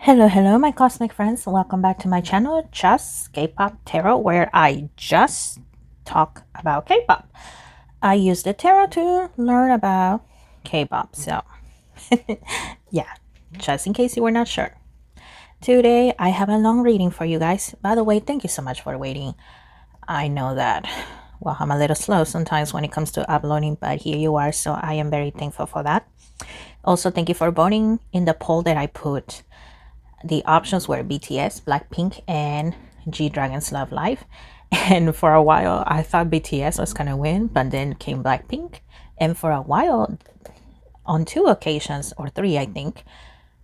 Hello, my cosmic friends. Welcome back to my channel, Just K-Pop Tarot, where I just talk about K-Pop. I use the tarot to learn about K-Pop. So, yeah, just in case you were not sure. Today, I have a long reading for you guys. By the way, thank you so much for waiting. I know that, well, I'm a little slow sometimes when it comes to uploading, but here you are, so I am very thankful for that. Also, thank you for voting in the poll that I put. The options were BTS, Blackpink, and G-Dragon's Love Life. And for a while, I thought BTS was going to win, but then came Blackpink. And for a while, on 2 occasions, or 3, I think,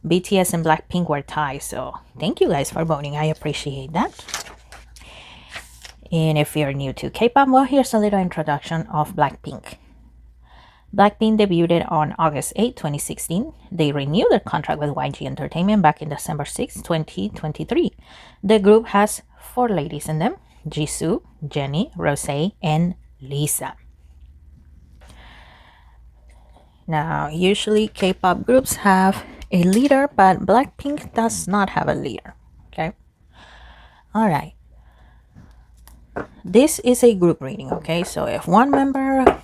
BTS and Blackpink were tied. So thank you guys for voting. I appreciate that. And if you're new to K-pop, well, here's a little introduction of Blackpink. Blackpink debuted on August 8, 2016. They renewed their contract with YG Entertainment back in December 6, 2023. The group has 4 ladies in them: Jisoo, Jennie, Rosé, and Lisa. Now, usually K-pop groups have a leader, but Blackpink does not have a leader. Okay? All right. This is a group reading, okay? So if one member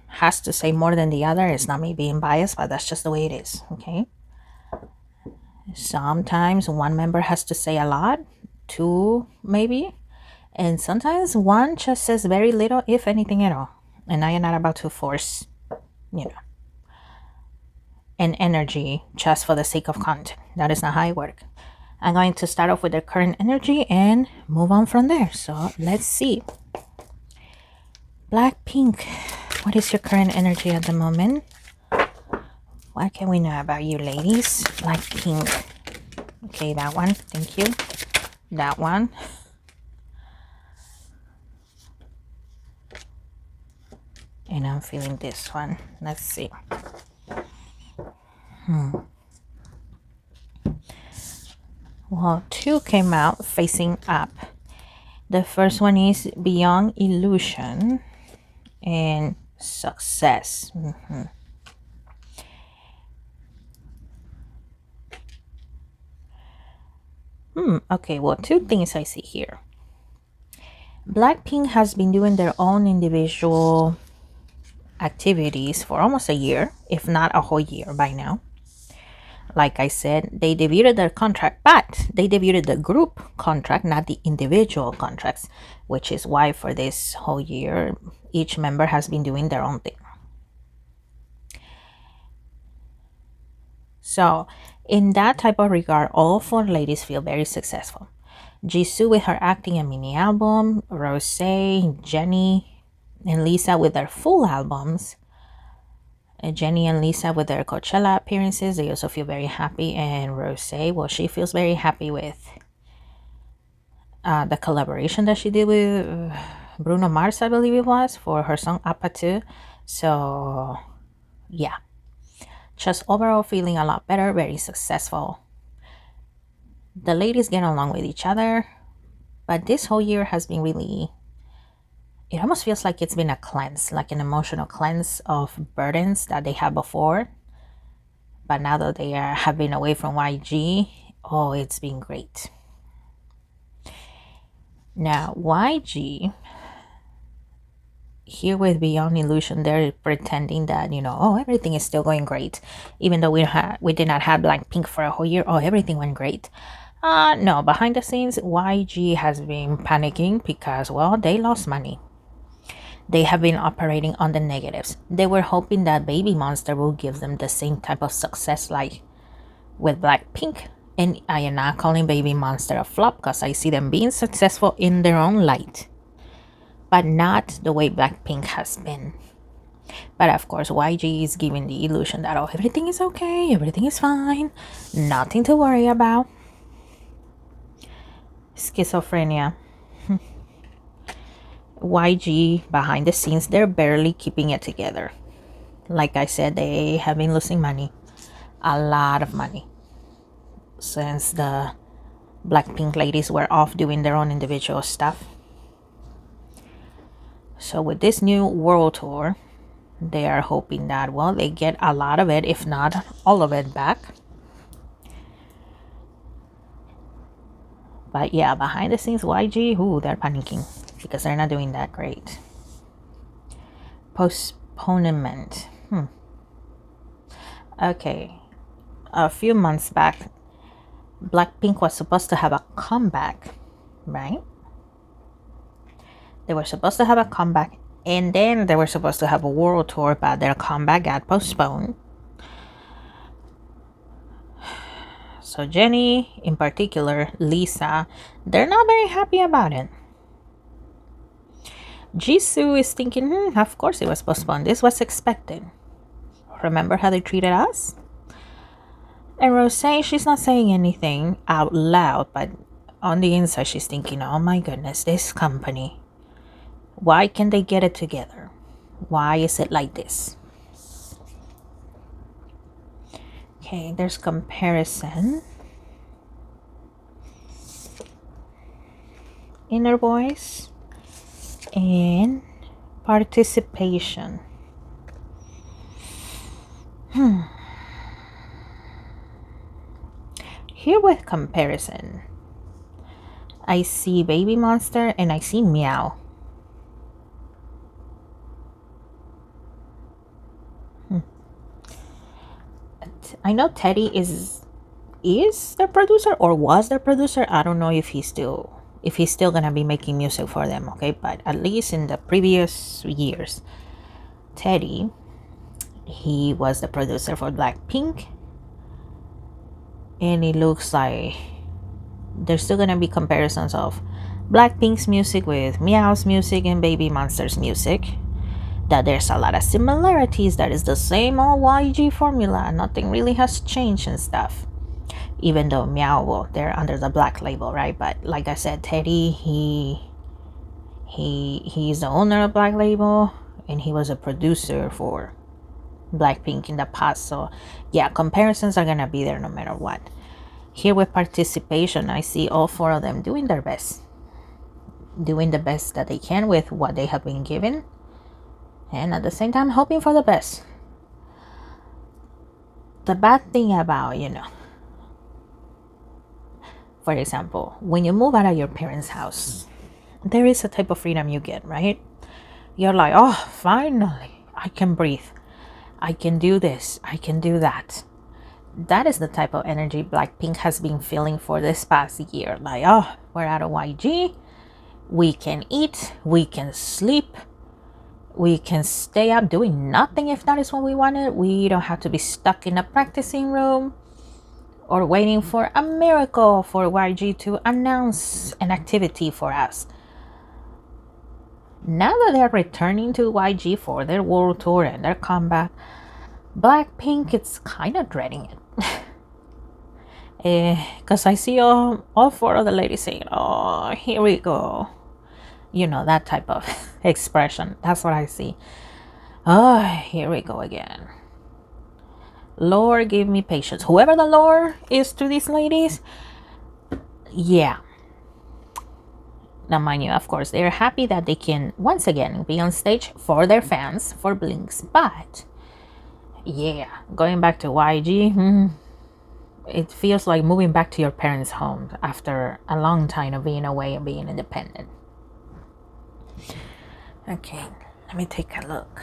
has to say more than the other, it's not me being biased, but that's just the way it is, okay? Sometimes one member has to say a lot, 2 maybe, and sometimes one just says very little, if anything at all. And I am not about to force, an energy just for the sake of content. That is not how I work. I'm going to start off with the current energy and move on from there. So let's see. Blackpink, what is your current energy at the moment? What can we know about you, ladies? Blackpink. Okay, that one. Thank you. That one. And I'm feeling this one. Let's see. Well, 2 came out facing up. The first one is Beyond Illusion and Success. Okay, well, 2 things I see here. Blackpink has been doing their own individual activities for almost a year, if not a whole year by now. Like I said, they debuted their contract, but they debuted the group contract, not the individual contracts, which is why for this whole year, each member has been doing their own thing. So in that type of regard, all 4 ladies feel very successful. Jisoo with her acting and mini album, Rosé, Jennie, and Lisa with their full albums. Jennie and Lisa with their Coachella appearances, they also feel very happy. And Rosé, well, she feels very happy with the collaboration that she did with Bruno Mars, I believe it was, for her song Apatu. So yeah, just overall feeling a lot better, very successful. The ladies get along with each other, but this whole year has been really, it almost feels like it's been a cleanse, like an emotional cleanse of burdens that they had before. But now that they have been away from YG, oh, it's been great. Now, YG, here with Beyond Illusion, they're pretending that, oh, everything is still going great. Even though we did not have Blackpink for a whole year, oh, everything went great. No, behind the scenes, YG has been panicking because, well, they lost money. They have been operating on the negatives. They were hoping that Baby Monster will give them the same type of success like with Blackpink. And I am not calling Baby Monster a flop because I see them being successful in their own light, but not the way Blackpink has been. But of course, YG is giving the illusion that, oh, everything is okay, everything is fine, nothing to worry about. Schizophrenia. YG, behind the scenes, they're barely keeping it together. Like I said, they have been losing money, a lot of money, since the Blackpink ladies were off doing their own individual stuff. So with this new world tour, they are hoping that, well, they get a lot of it, if not all of it, back. But yeah, behind the scenes, YG, ooh, they're panicking because they're not doing that great. Postponement. Okay. A few months back, Blackpink was supposed to have a comeback, right? They were supposed to have a comeback, and then they were supposed to have a world tour, but their comeback got postponed. So Jennie, in particular, Lisa, they're not very happy about it. Jisoo is thinking, of course it was postponed. This was expected. Remember how they treated us? And Rose, she's not saying anything out loud, but on the inside she's thinking, oh my goodness, this company. Why can't they get it together? Why is it like this? Okay, there's comparison. Inner voice and participation. Here with comparison, I see Baby Monster and I see Meow. I know Teddy is the producer or was the producer. I don't know if he's still gonna be making music for them, okay? But at least in the previous years, Teddy, he was the producer for Blackpink, and it looks like there's still gonna be comparisons of Blackpink's music with Meow's music and Baby Monster's music. That there's a lot of similarities, that is the same old YG formula, nothing really has changed and stuff. Even though Meow, well, they're under the Black label, right? But like I said, Teddy, he's the owner of Black label, and he was a producer for Blackpink in the past. So yeah, comparisons are gonna be there no matter what. Here with participation, I see all four of them doing their best, doing the best that they can with what they have been given, and at the same time hoping for the best. The bad thing about, for example, when you move out of your parents' house, there is a type of freedom you get, right? You're like, oh, finally, I can breathe. I can do this. I can do that. That is the type of energy Blackpink has been feeling for this past year. Like, oh, we're out of YG. We can eat. We can sleep. We can stay up doing nothing if that is what we wanted. We don't have to be stuck in a practicing room or waiting for a miracle for YG to announce an activity for us. Now that they're returning to YG for their world tour and their comeback, Blackpink, it's kind of dreading it. Because I see all four of the ladies saying, oh, here we go. That type of expression. That's what I see. Oh, here we go again. Lord, give me patience. Whoever the Lord is to these ladies, yeah. Now, mind you, of course, they're happy that they can once again be on stage for their fans, for Blinks. But, yeah, going back to YG, it feels like moving back to your parents' home after a long time of being away and being independent. Okay, let me take a look.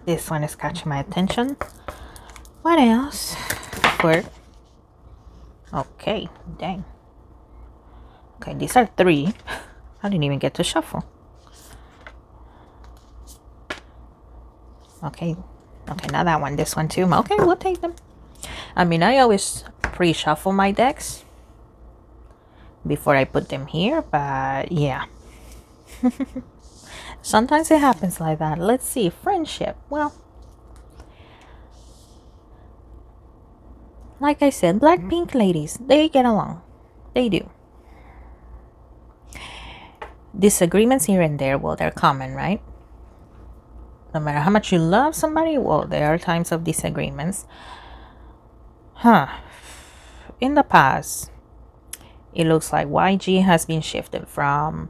This one is catching my attention. What else? Okay, dang. Okay, these are 3. I didn't even get to shuffle. Okay, not that one. This one too. Okay, we'll take them. I mean, I always pre-shuffle my decks before I put them here, but yeah. Sometimes it happens like that. Let's see. Friendship. Well, like I said, Blackpink ladies, they get along. They do. Disagreements here and there, well, they're common, right? No matter how much you love somebody, well, there are times of disagreements. In the past, it looks like YG has been shifted from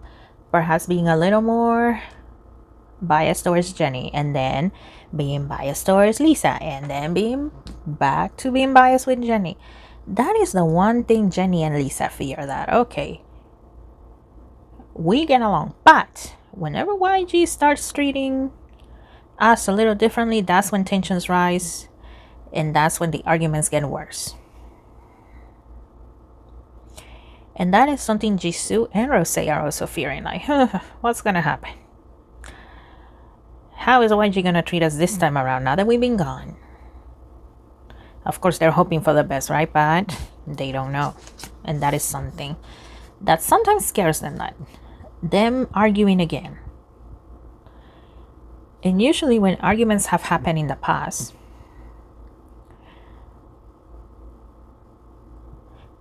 perhaps being a little more biased towards Jennie, and then being biased towards Lisa, and then being back to being biased with Jennie. That is the one thing Jennie and Lisa fear, that okay, We get along. But whenever YG starts treating us a little differently, that's when tensions rise, and that's when the arguments get worse. And that is something Jisoo and Rose are also fearing. Like, what's gonna happen? How is YG gonna treat us this time around now that we've been gone? Of course, they're hoping for the best, right? But they don't know. And that is something that sometimes scares them, that them arguing again. And usually when arguments have happened in the past,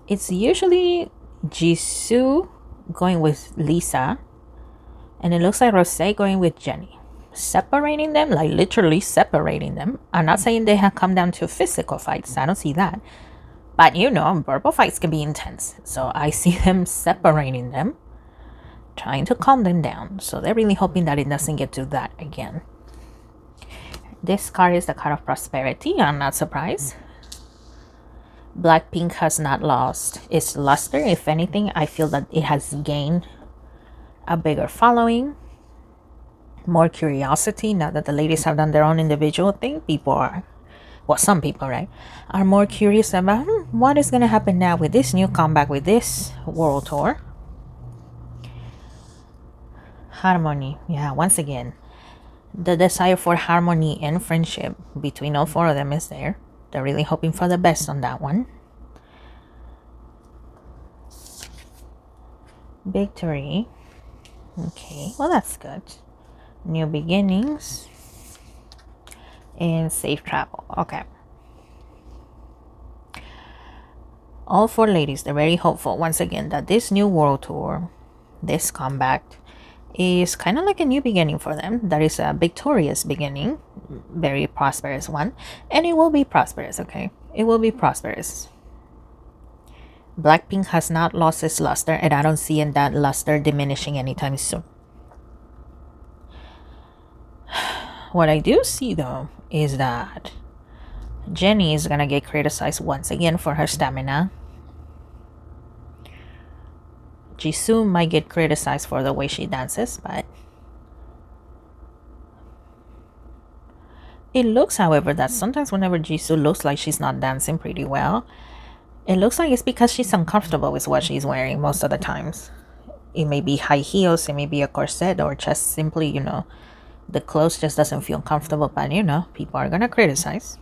it's usually Jisoo going with Lisa, and it looks like Rose going with Jennie. Separating them, like literally separating them. I'm not saying they have come down to physical fights. I don't see that. But you know, verbal fights can be intense. So I see them separating them, trying to calm them down. So they're really hoping that it doesn't get to that again. This card is the card of prosperity. I'm not surprised. Blackpink has not lost its luster. If anything, I feel that it has gained a bigger following, more curiosity. Now that the ladies have done their own individual thing, people are, well, some people, right, are more curious about what is going to happen now with this new comeback, with this world tour. Harmony. Yeah, once again, the desire for harmony and friendship between all four of them is there. They're really hoping for the best on that one. Victory. Okay, well, that's good. New beginnings. And safe travel. Okay. All four ladies, they're very hopeful, once again, that this new world tour, this comeback, is kind of like a new beginning for them. That is a victorious beginning, very prosperous one, and it will be prosperous. Okay, it will be prosperous. Blackpink has not lost its luster, and I don't see that luster diminishing anytime soon. What I do see though is that Jennie is gonna get criticized once again for her stamina. Jisoo might get criticized for the way she dances, but it looks, however, that sometimes whenever Jisoo looks like she's not dancing pretty well, it looks like it's because she's uncomfortable with what she's wearing most of the times. It may be high heels, it may be a corset, or just simply, you know, the clothes just doesn't feel comfortable, but you know, people are gonna criticize.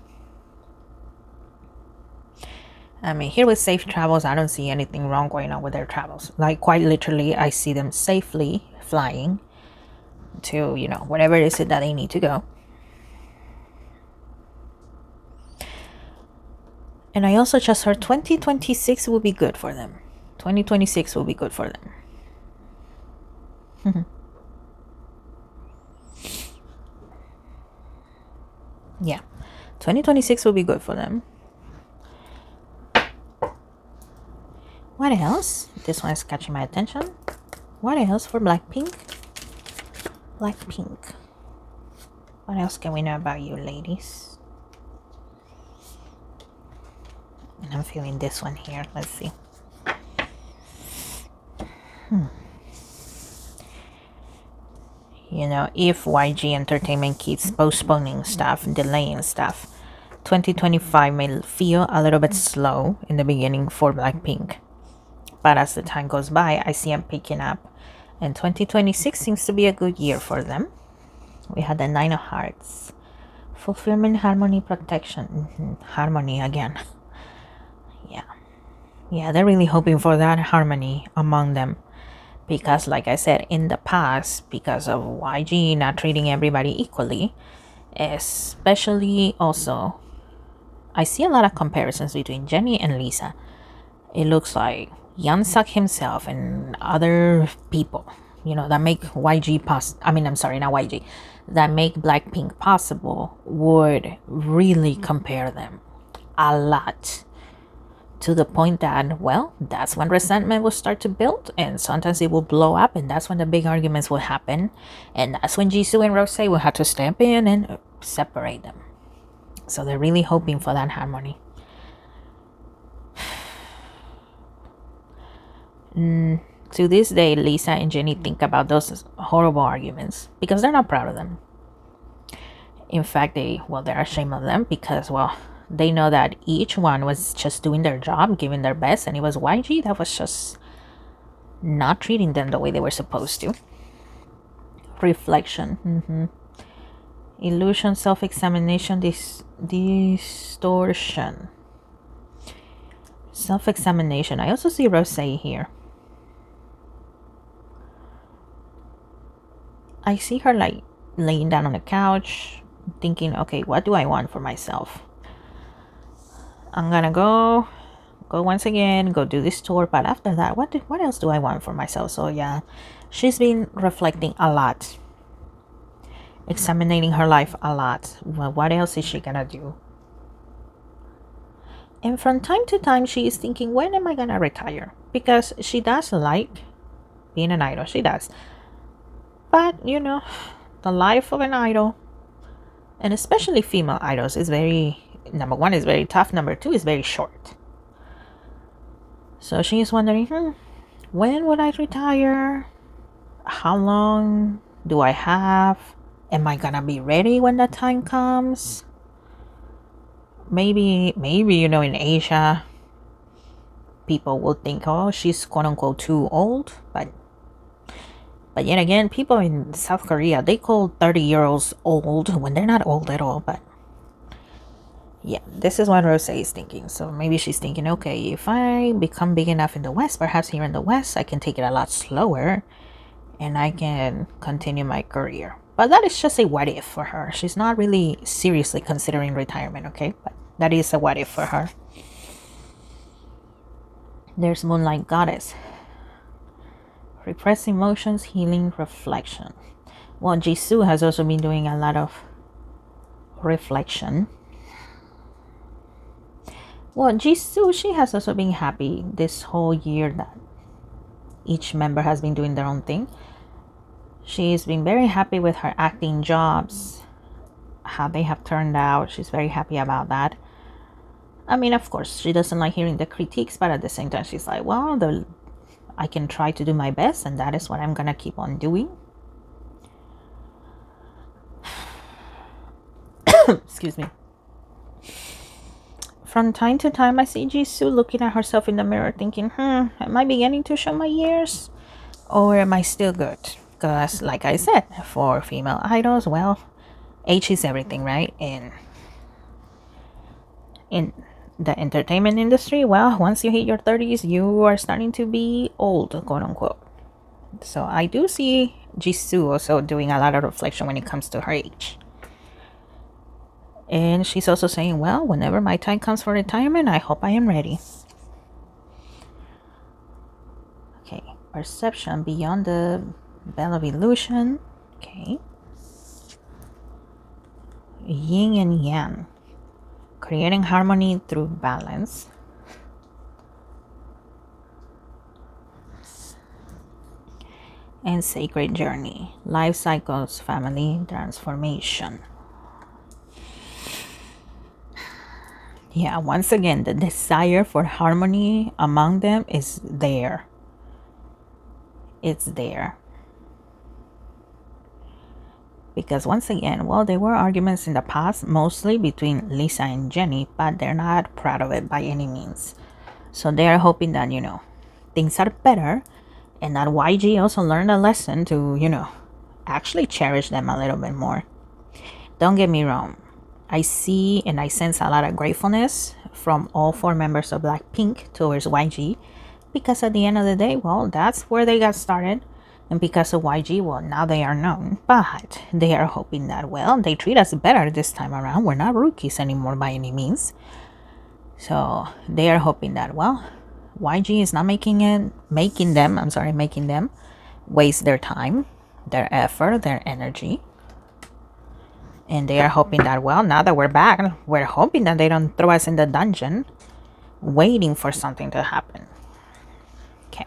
I mean, here with safe travels, I don't see anything wrong going on with their travels. Like, quite literally, I see them safely flying to, you know, whatever it is that they need to go. And I also just heard 2026 will be good for them. 2026 will be good for them. Yeah, 2026 will be good for them. What else? This one is catching my attention. What else for Blackpink? Blackpink. What else can we know about you, ladies? And I'm feeling this one here. Let's see. You know, if YG Entertainment keeps postponing stuff, delaying stuff, 2025 may feel a little bit slow in the beginning for Blackpink. But as the time goes by, I see them picking up. And 2026 seems to be a good year for them. We had the 9 of Hearts. Fulfillment, harmony, protection. Harmony again. Yeah, they're really hoping for that harmony among them. Because like I said, in the past, because of YG not treating everybody equally, especially also, I see a lot of comparisons between Jennie and Lisa. It looks like Yeonsuk himself and other people, you know, that make YG that make Blackpink possible would really compare them a lot, to the point that, well, that's when resentment will start to build, and sometimes it will blow up, and that's when the big arguments will happen, and that's when Jisoo and Rose will have to step in and separate them. So they're really hoping for that harmony. To this day, Lisa and Jenny think about those horrible arguments because they're not proud of them. In fact, they're ashamed of them because, well, they know that each one was just doing their job, giving their best, and it was YG that was just not treating them the way they were supposed to. Reflection. Illusion, self-examination, distortion. Self-examination. I also see Rose here. I see her like laying down on the couch, thinking, okay, what do I want for myself? I'm gonna go once again, go do this tour, but after that, what else do I want for myself? So yeah, she's been reflecting a lot, examining her life a lot. Well, what else is she gonna do? And from time to time, she is thinking, when am I gonna retire? Because she does like being an idol, she does. But you know, the life of an idol, and especially female idols, is number one, is very tough. Number two, is very short. So she is wondering, when would I retire? How long do I have? Am I gonna be ready when the time comes? Maybe, in Asia, people will think, oh, she's quote unquote too old. But yet again, people in South Korea, they call 30-year-olds old when they're not old at all. But yeah, this is what Rose is thinking. So maybe she's thinking, okay, if I become big enough in the West, perhaps here in the West, I can take it a lot slower and I can continue my career. But that is just a what if for her. She's not really seriously considering retirement, okay? But that is a what if for her. There's Moonlight Goddess. Repressed emotions, healing, reflection. Well, Jisoo has also been doing a lot of reflection. Well, Jisoo, she has also been happy this whole year that each member has been doing their own thing. She's been very happy with her acting jobs, how they have turned out. She's very happy about that. I mean, of course, she doesn't like hearing the critiques, but at the same time, she's like, well, I can try to do my best, and that is what I'm gonna keep on doing. Excuse me. From time to time, I see Jisoo looking at herself in the mirror thinking, am I beginning to show my years? Or am I still good? Because, like I said, for female idols, well, age is everything, right? And in the entertainment industry, well, once you hit your 30s, you are starting to be old, quote unquote. So I do see Jisoo also doing a lot of reflection when it comes to her age. And she's also saying, well, whenever my time comes for retirement, I hope I am ready. Okay, perception beyond the veil of illusion. Okay. Yin and yang. Creating harmony through balance. And sacred journey. Life cycles, family transformation. Yeah, once again, the desire for harmony among them is there. It's there. Because once again, well, there were arguments in the past, mostly between Lisa and Jenny, but they're not proud of it by any means. So they are hoping that, things are better and that YG also learned a lesson to, actually cherish them a little bit more. Don't get me wrong. I see and I sense a lot of gratefulness from all 4 members of Blackpink towards YG, because at the end of the day, well, that's where they got started. And because of YG, well, now they are known. But they are hoping that, well, they treat us better this time around. We're not rookies anymore by any means. So they are hoping that, well, YG is not making them waste their time, their effort, their energy. And they are hoping that, well, now that we're back, we're hoping that they don't throw us in the dungeon waiting for something to happen. Okay.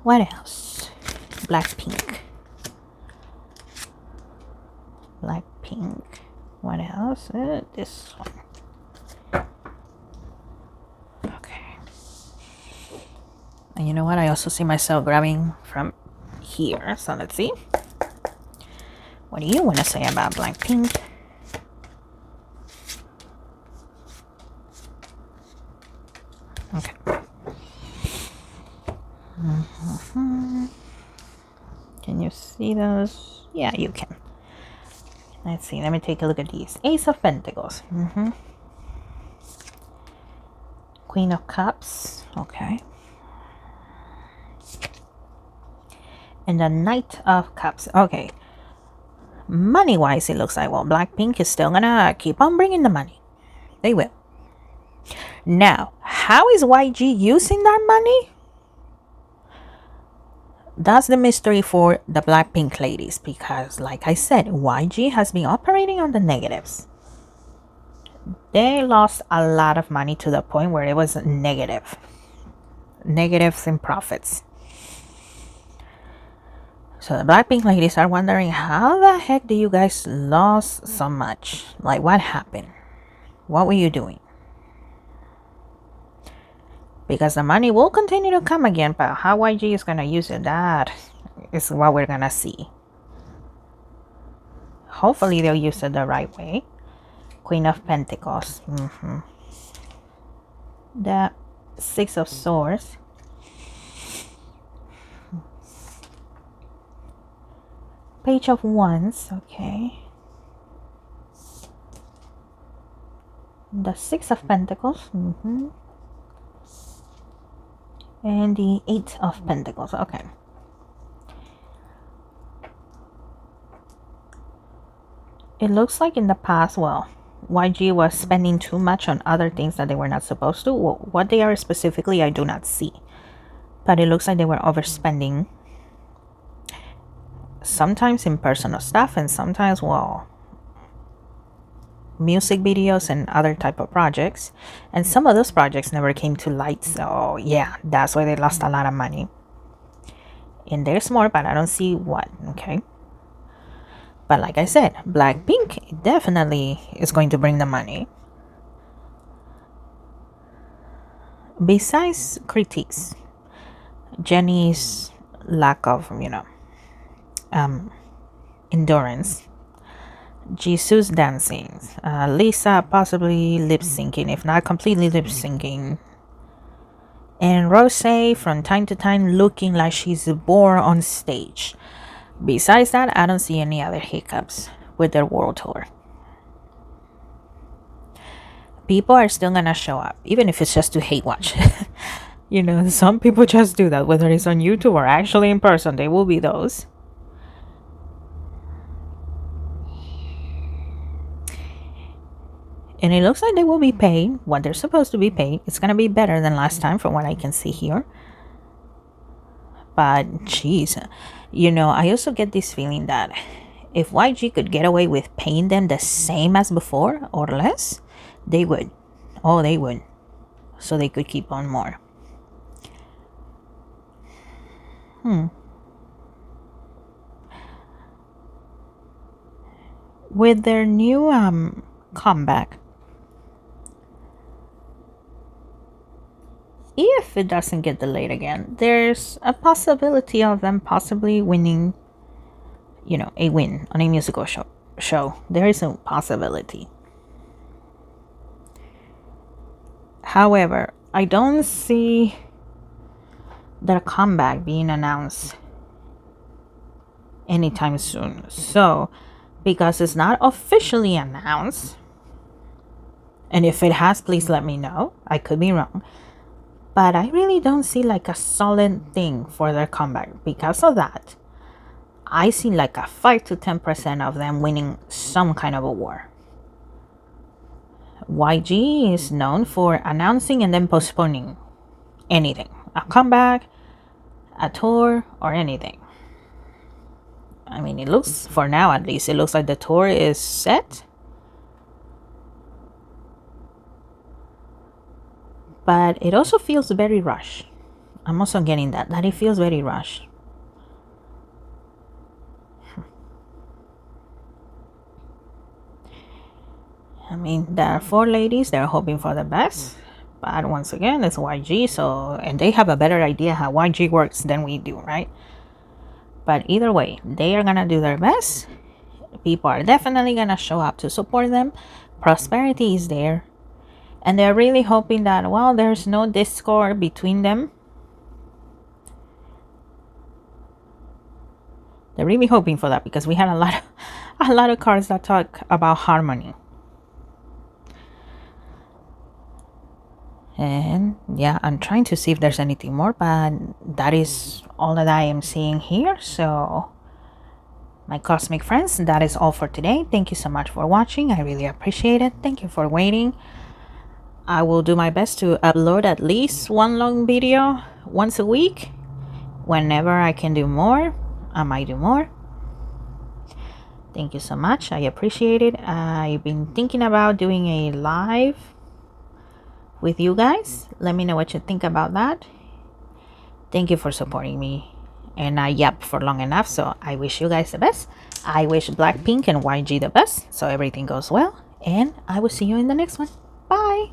What else? Blackpink. What else? This one. Okay. And you know what? I also see myself grabbing from here. So let's see. What do you want to say about Blackpink? Okay. Can you see those? Yeah, you can. Let's see. Let me take a look at these. Ace of Pentacles. Queen of Cups. Okay. And the Knight of Cups. Okay. Money-wise, it looks like, well, Blackpink is still gonna keep on bringing the money. They will. Now, how is YG using that money? That's the mystery for the Blackpink ladies, because like I said, YG has been operating on the negatives. They lost a lot of money to the point where it was negatives in profits. So the Blackpink ladies are wondering, how the heck do you guys lose so much? Like, what happened? What were you doing? Because the money will continue to come again, but how YG is going to use it, that is what we're going to see. Hopefully they'll use it the right way. Queen of Pentacles. The Six of Swords. Page of Wands. Okay. The Six of Pentacles. And the Eight of Pentacles. Okay. It looks like in the past, well, YG was spending too much on other things that they were not supposed to. Well, what they are specifically, I do not see. But it looks like they were overspending. Sometimes in personal stuff, and sometimes, well, music videos and other type of projects. And some of those projects never came to light. So yeah, that's why they lost a lot of money. And there's more, but I don't see what. Okay. But like I said, Blackpink definitely is going to bring the money. Besides critiques, Jennie's lack of, endurance, Jesus dancing, Lisa possibly lip syncing, if not completely lip syncing, and Rose from time to time looking like she's bored on stage. Besides that, I don't see any other hiccups with their world tour. People are still gonna show up, even if it's just to hate watch. Some people just do that, whether it's on YouTube or actually in person. They will be those. And it looks like they will be paid what they're supposed to be paid. It's gonna be better than last time from what I can see here. But geez, I also get this feeling that if YG could get away with paying them the same as before or less, they would. Oh, they would. So they could keep on more. With their new comeback, if it doesn't get delayed again, there's a possibility of them possibly winning, a win on a musical show. There is a possibility. However, I don't see their comeback being announced anytime soon. So, because it's not officially announced, and if it has, please let me know. I could be wrong. But I really don't see like a solid thing for their comeback. Because of that, I see like a 5 to 10% of them winning some kind of award. YG is known for announcing and then postponing anything. A comeback, a tour, or anything. I mean, it looks, for now at least, it looks like the tour is set. But it also feels very rushed. I'm also getting that it feels very rushed. I mean, there are 4 ladies. They're hoping for the best. But once again, it's YG, and they have a better idea how YG works than we do, right? But either way, they are gonna do their best. People are definitely gonna show up to support them. Prosperity is there. And they're really hoping that, well, there's no discord between them. They're really hoping for that because we had a lot of cards that talk about harmony. And yeah, I'm trying to see if there's anything more, but that is all that I am seeing here. So my cosmic friends, that is all for today. Thank you so much for watching. I really appreciate it. Thank you for waiting. I will do my best to upload at least one long video once a week. Whenever I can do more, I might do more. Thank you so much. I appreciate it. I've been thinking about doing a live with you guys. Let me know what you think about that. Thank you for supporting me. And I yapped for long enough, so I wish you guys the best. I wish Blackpink and YG the best, so everything goes well. And I will see you in the next one. Bye!